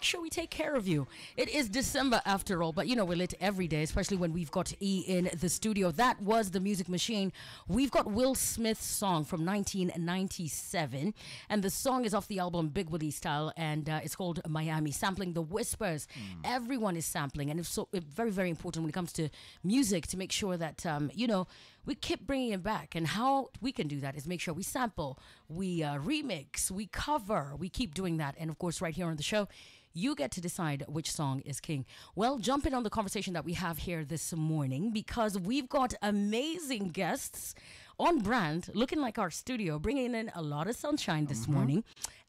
make sure we take care of you. It is December after all, but you know, we're lit every day, especially when we've got E in the studio. That was the Music Machine. We've got Will Smith's song from 1997, and the song is off the album Big Willie Style, and it's called Miami, sampling the Whispers. Everyone is sampling, and it's very, very important when it comes to music to make sure that, you know, we keep bringing it back. And how we can do that is make sure we sample, we remix, we cover, we keep doing that. And of course, right here on the show, you get to decide which song is king. Well, jump in on the conversation that we have here this morning, because we've got amazing guests on brand, looking like our studio, bringing in a lot of sunshine this morning.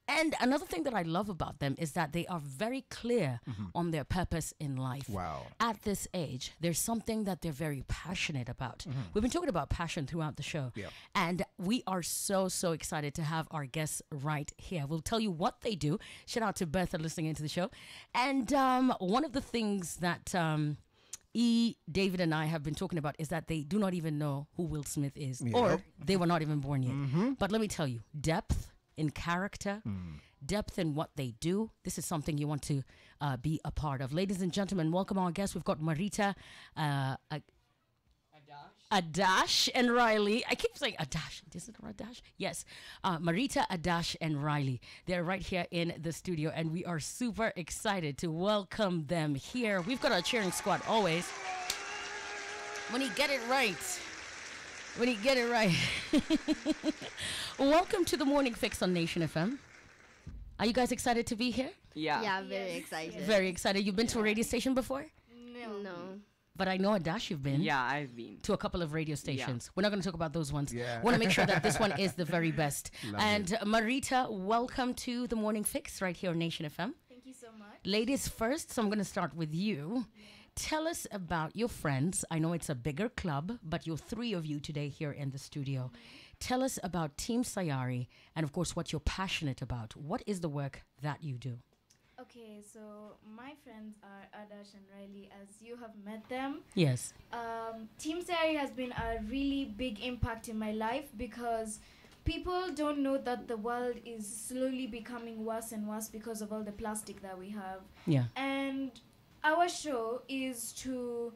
And another thing that I love about them is that they are very clear on their purpose in life. Wow. At this age, there's something that they're very passionate about. We've been talking about passion throughout the show. Yeah. And we are so excited to have our guests right here. We'll tell you what they do. Shout out to Bertha listening into the show. And one of the things that David and I have been talking about is that they do not even know who Will Smith is. Yep. Or they were not even born yet. But let me tell you, depth in character, depth in what they do. This is something you want to be a part of. Ladies and gentlemen, welcome our guests. We've got Marita, Adash and Riley. I keep saying Adash. Is it Adash? Yes. Marita, Adash, and Riley. They're right here in the studio, and we are super excited to welcome them here. We've got our cheering squad always. When you get it right. When you get it right. Welcome to the Morning Fix on Nation FM. Are you guys excited to be here? Yeah, very excited. Very excited. You've been to a radio station before? No. But I know, Adash, you've been. Yeah, I've been. To a couple of radio stations. We're not going to talk about those ones. Yeah. Want to make sure that this one is the very best. Love and Marita, welcome to the Morning Fix right here on Nation FM. Thank you so much. Ladies first, so I'm going to start with you. Tell us about your friends. I know it's a bigger club, but you're three of you today here in the studio. Tell us about Team Sayari and, of course, what you're passionate about. What is the work that you do? Okay, so my friends are Adash and Riley, as you have met them. Yes. Team Sayari has been a really big impact in my life because people don't know that the world is slowly becoming worse and worse because of all the plastic that we have. Yeah. And our show is to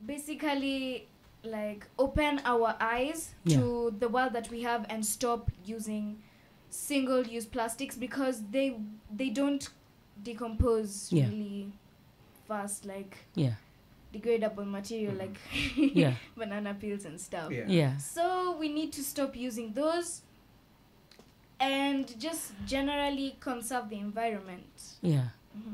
basically like open our eyes to the world that we have and stop using single-use plastics because they don't decompose really fast, like degradable material like banana peels and stuff. So we need to stop using those and just generally conserve the environment.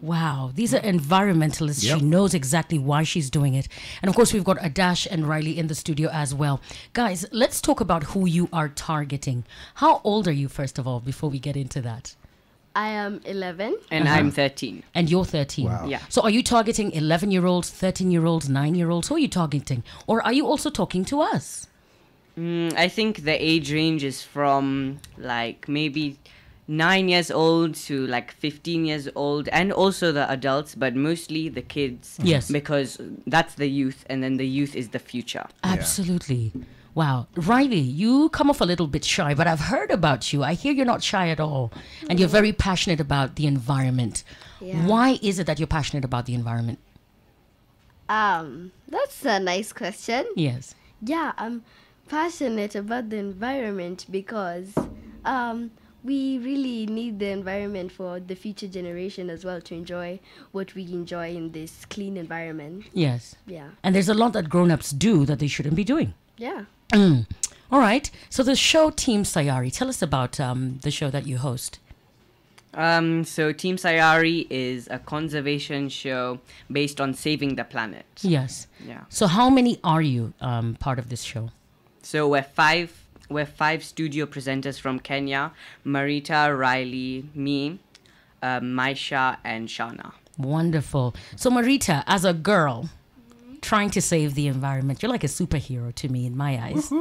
Wow, these are environmentalists. She knows exactly why she's doing it. And of course, we've got Adash and Riley in the studio as well. Guys, let's talk about who you are targeting. How old are you, first of all, before we get into that? I am 11. And I'm 13. And you're 13. Wow. Yeah. So are you targeting 11-year-olds, 13-year-olds, 9-year-olds? Who are you targeting? Or are you also talking to us? I think the age range is from like maybe 9 years old to like 15 years old, and also the adults, but mostly the kids. Yes. Because that's the youth, and then the youth is the future. Absolutely. Wow. Riley, you come off a little bit shy, but I've heard about you. I hear you're not shy at all. And you're very passionate about the environment. Yeah. Why is it that you're passionate about the environment? That's a nice question. Yes. Yeah, I'm passionate about the environment because we really need the environment for the future generation as well to enjoy what we enjoy in this clean environment. Yes. Yeah. And there's a lot that grown-ups do that they shouldn't be doing. Yeah. All right. So the show Team Sayari, tell us about the show that you host. So Team Sayari is a conservation show based on saving the planet. Yes. Yeah. So how many are you part of this show? So we're five studio presenters from Kenya: Marita, Riley, me, Maisha, and Shana. Wonderful. So Marita, as a girl trying to save the environment, you're like a superhero to me in my eyes.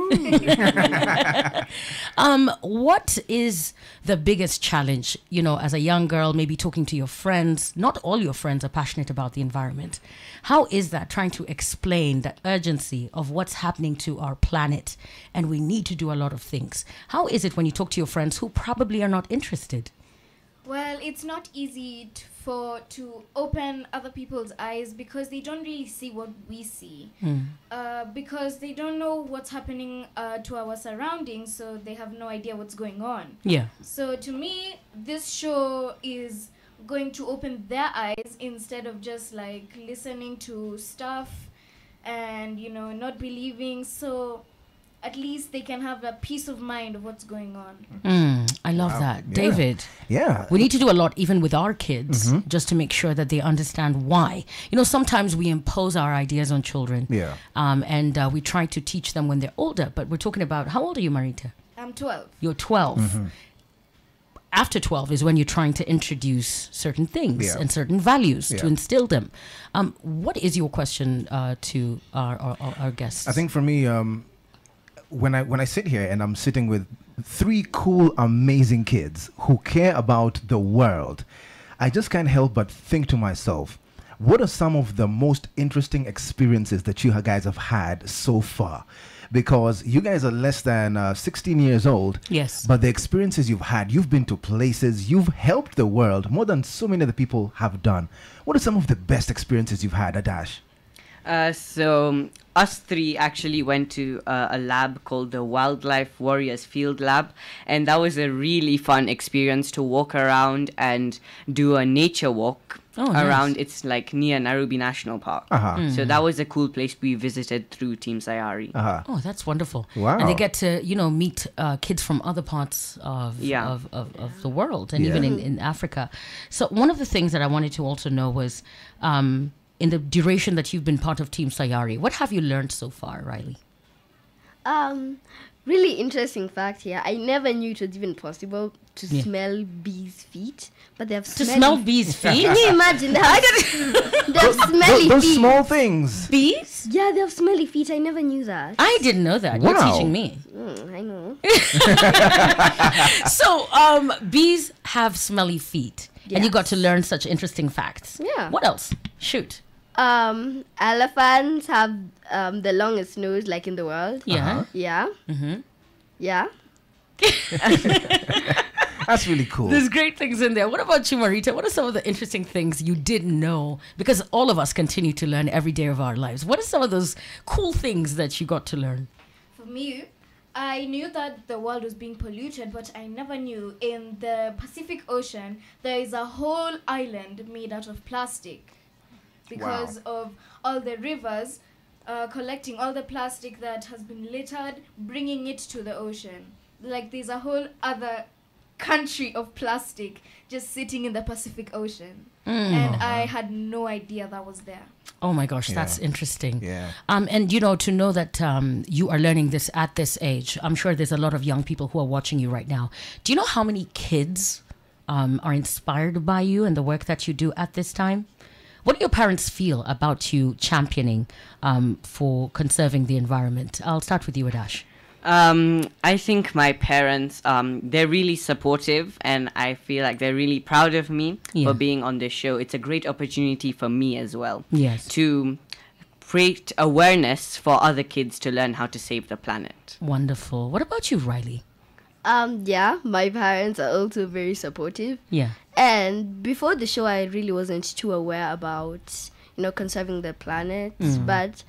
What is the biggest challenge, you know, as a young girl, maybe talking to your friends? Not all your friends are passionate about the environment. How is that, trying to explain the urgency of what's happening to our planet, and we need to do a lot of things? How is it when you talk to your friends who probably are not interested? Well, it's not easy to open other people's eyes because they don't really see what we see. Because they don't know what's happening to our surroundings, so they have no idea what's going on. Yeah. So to me, this show is going to open their eyes instead of just like listening to stuff and, you know, not believing. So at least they can have a peace of mind of what's going on. I love that. Yeah. David. Yeah. We need to do a lot even with our kids just to make sure that they understand why. You know, sometimes we impose our ideas on children. Yeah. And we try to teach them when they're older. But we're talking about, how old are you, Marita? I'm 12. You're 12. After 12 is when you're trying to introduce certain things Yeah. and certain values to Yeah. instill them. What is your question to our guests? I think for me, when I sit here and I'm sitting with three cool, amazing kids who care about the world, I just can't help but think to myself, what are some of the most interesting experiences that you guys have had so far? Because you guys are less than 16 years old. Yes. But the experiences you've had, you've been to places, you've helped the world more than so many other people have done. What are some of the best experiences you've had, Adash? So us three actually went to a lab called the Wildlife Warriors Field Lab, and that was a really fun experience to walk around and do a nature walk around. Nice. It's like near Nairobi National Park. So that was a cool place we visited through Team Sayari. Oh, that's wonderful. Wow. And they get to, you know, meet kids from other parts of the world and even in Africa. So one of the things that I wanted to also know was, in the duration that you've been part of Team Sayari, what have you learned so far, Riley? Really interesting fact here. I never knew it was even possible to smell bees' feet, but they have To smelly smell bees' feet? Can you imagine? They have, they have smelly Those feet. small things. Bees? Yeah, they have smelly feet. I never knew that. I didn't know that. Wow. You're teaching me. I know. So, bees have smelly feet. And you got to learn such interesting facts. Yeah. What else? Shoot. Elephants have the longest nose, like in the world. Yeah. Yeah. Yeah. That's really cool. There's great things in there. What about you, Marita? What are some of the interesting things you didn't know? Because all of us continue to learn every day of our lives. What are some of those cool things that you got to learn? For me, I knew that the world was being polluted, but I never knew in the Pacific Ocean there is a whole island made out of plastic because of all the rivers collecting all the plastic that has been littered, bringing it to the ocean. Like there's a whole other country of plastic just sitting in the Pacific Ocean. And I had no idea that was there. Oh my gosh, that's interesting. Yeah. And you know, to know that you are learning this at this age, I'm sure there's a lot of young people who are watching you right now. Do you know how many kids are inspired by you and the work that you do at this time? What do your parents feel about you championing for conserving the environment? I'll start with you, Adash. I think my parents, they're really supportive, and I feel like they're really proud of me for being on this show. It's a great opportunity for me as well. Yes. To create awareness for other kids to learn how to save the planet. Wonderful. What about you, Riley? Yeah, my parents are also very supportive. Yeah. And before the show, I really wasn't too aware about, you know, conserving the planet. But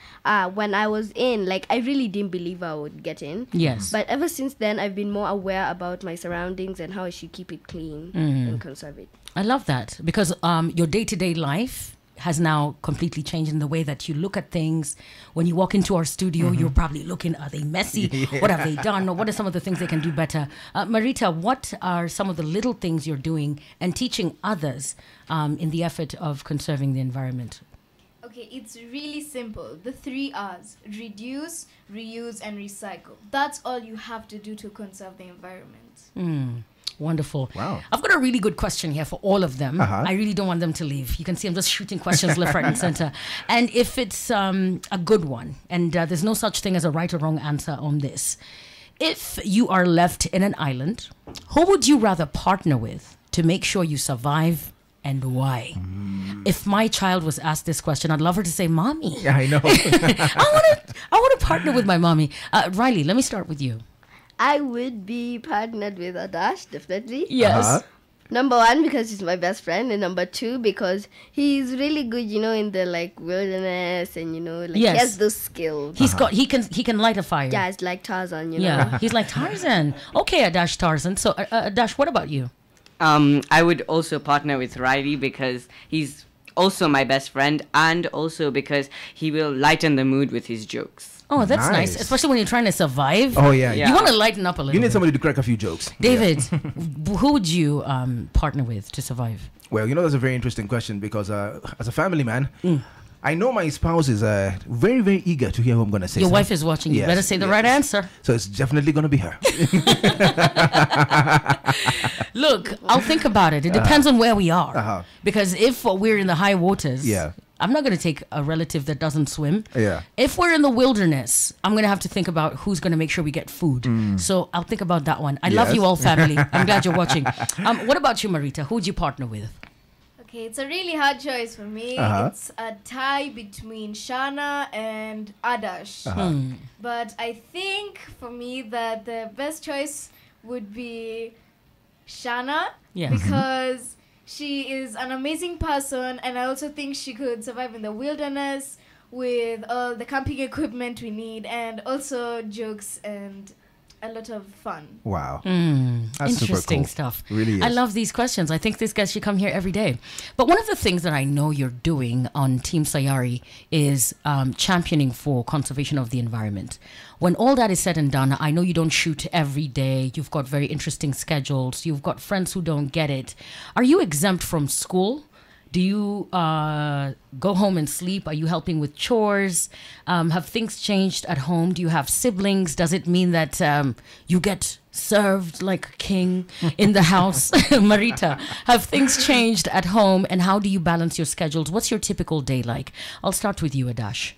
when I was in, like, I really didn't believe I would get in. Yes. But ever since then, I've been more aware about my surroundings and how I should keep it clean and conserve it. I love that because your day-to-day life has now completely changed in the way that you look at things. When you walk into our studio, you're probably looking, are they messy? What have they done? Or what are some of the things they can do better? Marita, what are some of the little things you're doing and teaching others in the effort of conserving the environment? Okay, it's really simple. The 3 R's: reduce, reuse, and recycle. That's all you have to do to conserve the environment. Wonderful. Wow. I've got a really good question here for all of them. I really don't want them to leave. You can see I'm just shooting questions left, right, and center. And if it's a good one, and there's no such thing as a right or wrong answer on this. If you are left in an island, who would you rather partner with to make sure you survive, and why? If my child was asked this question, I'd love her to say, Mommy. Yeah, I know. I want to partner with my mommy. Riley, let me start with you. I would be partnered with Adash, definitely. Yes. Number one, because he's my best friend, and number two, because he's really good, in the like wilderness, and he has those skills. He can light a fire. Yeah, it's like Tarzan, Yeah, he's like Tarzan. Okay, Adash Tarzan. So Adash, what about you? I would also partner with Riley because he's also my best friend, and also because he will lighten the mood with his jokes. Oh, that's nice. Especially when you're trying to survive. Oh, yeah. You want to lighten up a little You need bit. somebody to crack a few jokes. David, who would you partner with to survive? Well, that's a very interesting question because as a family man, I know my spouse is very, very eager to hear who I'm going to say. Your wife is watching. You better say the right answer. So it's definitely going to be her. Look, I'll think about it. It depends on where we are. Because if we're in the high waters, I'm not going to take a relative that doesn't swim. Yeah. If we're in the wilderness, I'm going to have to think about who's going to make sure we get food. So I'll think about that one. I love you all, family. I'm glad you're watching. What about you, Marita? Who would you partner with? Okay, it's a really hard choice for me. It's a tie between Shana and Adash. But I think for me that the best choice would be Shana because she is an amazing person, and I also think she could survive in the wilderness with all the camping equipment we need, and also jokes and a lot of fun. Wow. That's interesting stuff. Really is. I love these questions. I think these guys should come here every day. But one of the things that I know you're doing on Team Sayari is championing for conservation of the environment. When all that is said and done, I know you don't shoot every day. You've got very interesting schedules. You've got friends who don't get it. Are you exempt from school? Do you go home and sleep? Are you helping with chores? Have things changed at home? Do you have siblings? Does it mean that you get served like a king in the house? Marita, have things changed at home, and how do you balance your schedules? What's your typical day like? I'll start with you, Adash.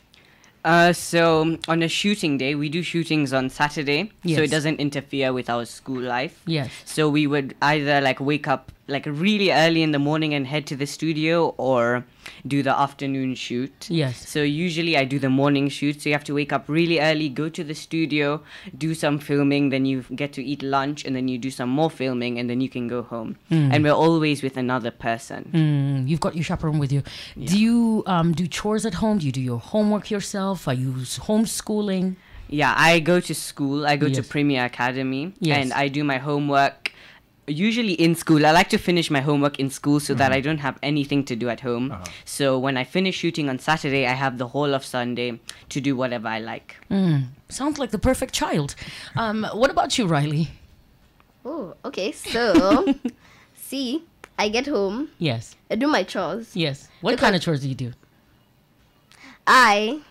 So on a shooting day, we do shootings on Saturday, so it doesn't interfere with our school life. Yes. So we would either wake up really early in the morning and head to the studio, or do the afternoon shoot. Yes. So usually I do the morning shoot, so you have to wake up really early, go to the studio, do some filming, then you get to eat lunch, and then you do some more filming, and then you can go home. And we're always with another person. You've got your chaperone with you. Do you do chores at home? Do you do your homework yourself? Are you homeschooling? Yeah, I go to school. I go to Premier Academy, and I do my homework usually in school. I like to finish my homework in school so that I don't have anything to do at home. So when I finish shooting on Saturday, I have the whole of Sunday to do whatever I like. Sounds like the perfect child. What about you, Riley? Oh, okay. So, see, I get home. Yes. I do my chores. Yes. What kind of chores do you do? I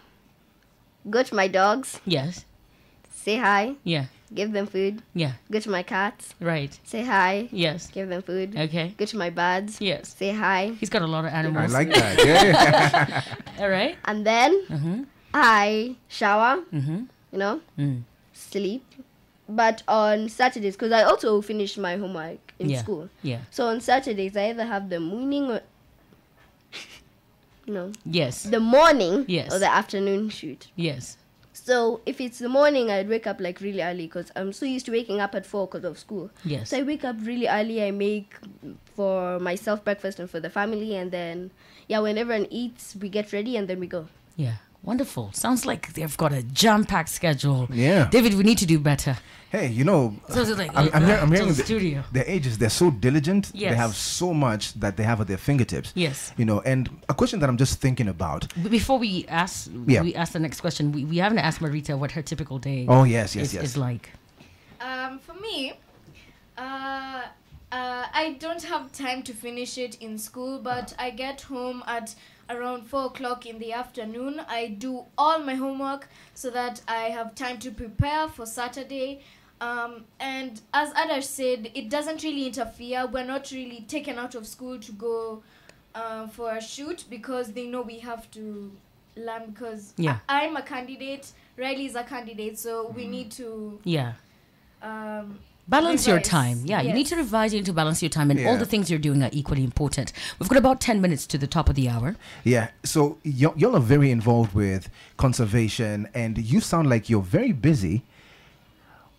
go to my dogs. Yes. Say hi. Yeah. Give them food. Yeah. Go to my cats. Right. Say hi. Yes. Give them food. Okay. Go to my birds. Yes. Say hi. He's got a lot of animals. I like that. Yeah. All right. And then I shower. Sleep. But on Saturdays, because I also finish my homework in school. Yeah. So on Saturdays, I either have the morning or Yes. the morning Yes. or the afternoon shoot. Yes. So if it's the morning, I'd wake up really early because I'm so used to waking up at 4 because of school. Yes. So I wake up really early. I make for myself breakfast and for the family, and then when everyone eats, we get ready and then we go. Yeah. Wonderful. Sounds like they've got a jam-packed schedule. Yeah. David, we need to do better. Hey, So it's like, I'm hearing the studio. their ages. They're so diligent. Yes. They have so much that they have at their fingertips. Yes. And a question that I'm just thinking about. Before we ask the next question, we haven't asked Marita what her typical day is like. For me, I don't have time to finish it in school, but I get home at around 4 o'clock in the afternoon. I do all my homework so that I have time to prepare for Saturday. And as Adash said, it doesn't really interfere. We're not really taken out of school to go for a shoot because they know we have to learn, because I'm a candidate, Riley's a candidate, so we need to balance your time. Yes. You need to revise, you need to balance your time, and all the things you're doing are equally important. We've got about 10 minutes to the top of the hour. Yeah, so y'all are very involved with conservation, and you sound like you're very busy.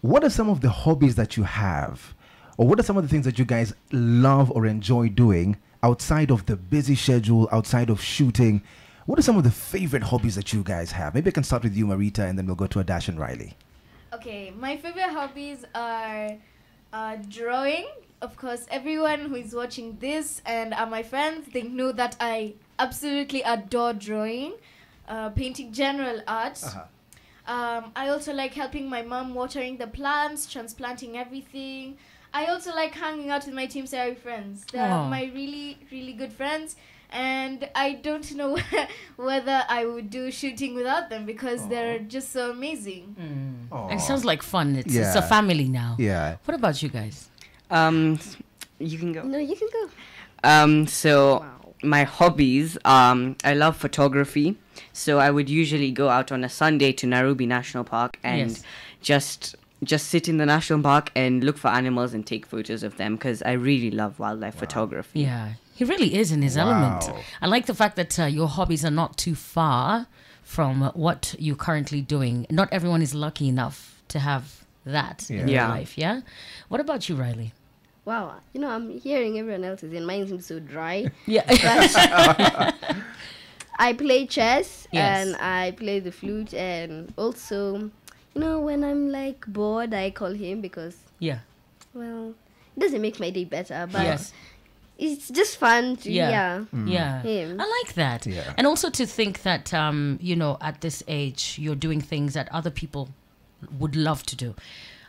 What are some of the hobbies that you have Or what are some of the things that you guys love or enjoy doing outside of the busy schedule, outside of shooting? What are some of the favorite hobbies that you guys have? Maybe I can start with you, Marita, and then we'll go to Adash and Riley. Okay, my favorite hobbies are drawing. Of course, everyone who is watching this and are my friends, they know that I absolutely adore drawing, painting general art. I also like helping my mom watering the plants, transplanting everything. I also like hanging out with my Team Sayari friends. They're my really, really good friends. And I don't know whether I would do shooting without them because they're just so amazing. It sounds like fun. It's a family now. Yeah. What about you guys? You can go. No, you can go. So Wow. my hobbies, I love photography. So I would usually go out on a Sunday to Nairobi National Park and just sit in the national park and look for animals and take photos of them because I really love wildlife photography. Yeah, he really is in his element. I like the fact that your hobbies are not too far from what you're currently doing. Not everyone is lucky enough to have that in their life, yeah? What about you, Riley? Wow, I'm hearing everyone else's and mine seems so dry. Yeah. But I play chess Yes. and I play the flute, and also, when I'm like bored, I call him because, Yeah. well, it doesn't make my day better, but Yes. it's just fun to, Yeah. him. I like that. Yeah. And also to think that, at this age, you're doing things that other people would love to do.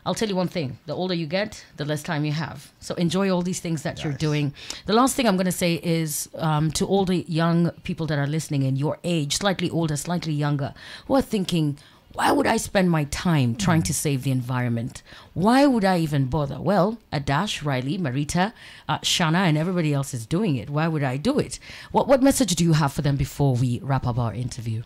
I'll tell you one thing. The older you get, the less time you have. So enjoy all these things that you're doing. The last thing I'm going to say is to all the young people that are listening in your age, slightly older, slightly younger, who are thinking, why would I spend my time trying to save the environment? Why would I even bother? Well, Adash, Riley, Marita, Shana, and everybody else is doing it. Why would I do it? What message do you have for them before we wrap up our interview?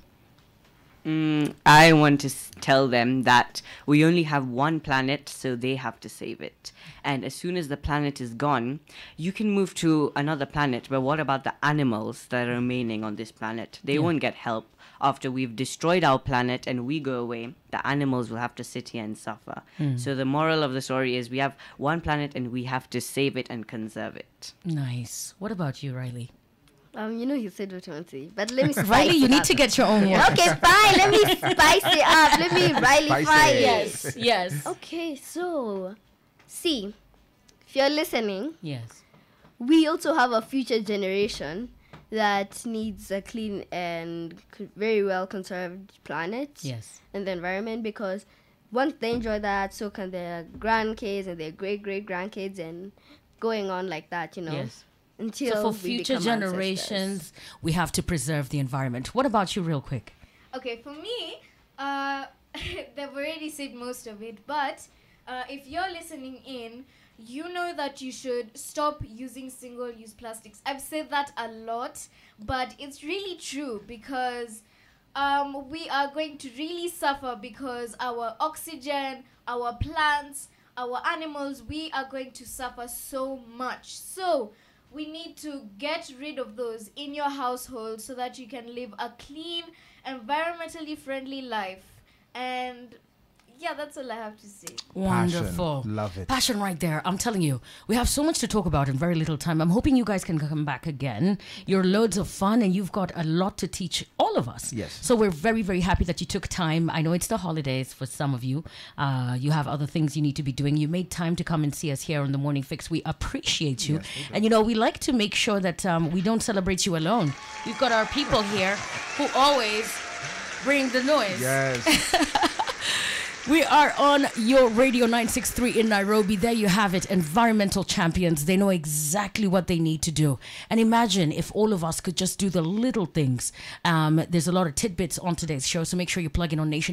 I want to tell them that we only have one planet, so they have to save it. And as soon as the planet is gone, you can move to another planet. But what about the animals that are remaining on this planet? They won't get help. After we've destroyed our planet and we go away, the animals will have to sit here and suffer. So the moral of the story is we have one planet and we have to save it and conserve it. Nice. What about you, Riley? You said what you want to say, but let me spice Riley, you it need up. to get your own words. Okay, fine. Let me spice it up. Let me Riley fry it. Yes, yes. Okay, so, see, if you're listening, Yes. we also have a future generation that needs a clean and very well conserved planet Yes. and the environment, because once they enjoy that, so can their grandkids and their great-great-grandkids, and going on like that, Yes. until So for we future become generations, we have to preserve the environment. What about you, real quick? Okay, for me, they've already said most of it, but if you're listening in, you know that you should stop using single-use plastics. I've said that a lot, but it's really true because we are going to really suffer because our oxygen, our plants, our animals, we are going to suffer so much. So we need to get rid of those in your household so that you can live a clean, environmentally friendly life. And yeah, that's all I have to say. Wonderful. Passion. Love it. Passion right there. I'm telling you, we have so much to talk about in very little time. I'm hoping you guys can come back again. You're loads of fun and you've got a lot to teach all of us. Yes. So we're very, very happy that you took time. I know it's the holidays for some of you. You have other things you need to be doing. You made time to come and see us here on The Morning Fix. We appreciate you. And we like to make sure that we don't celebrate you alone. We've got our people here who always bring the noise. Yes. We are on your Radio 963 in Nairobi. There you have it. Environmental champions. They know exactly what they need to do. And imagine if all of us could just do the little things. There's a lot of tidbits on today's show, so make sure you plug in on Nation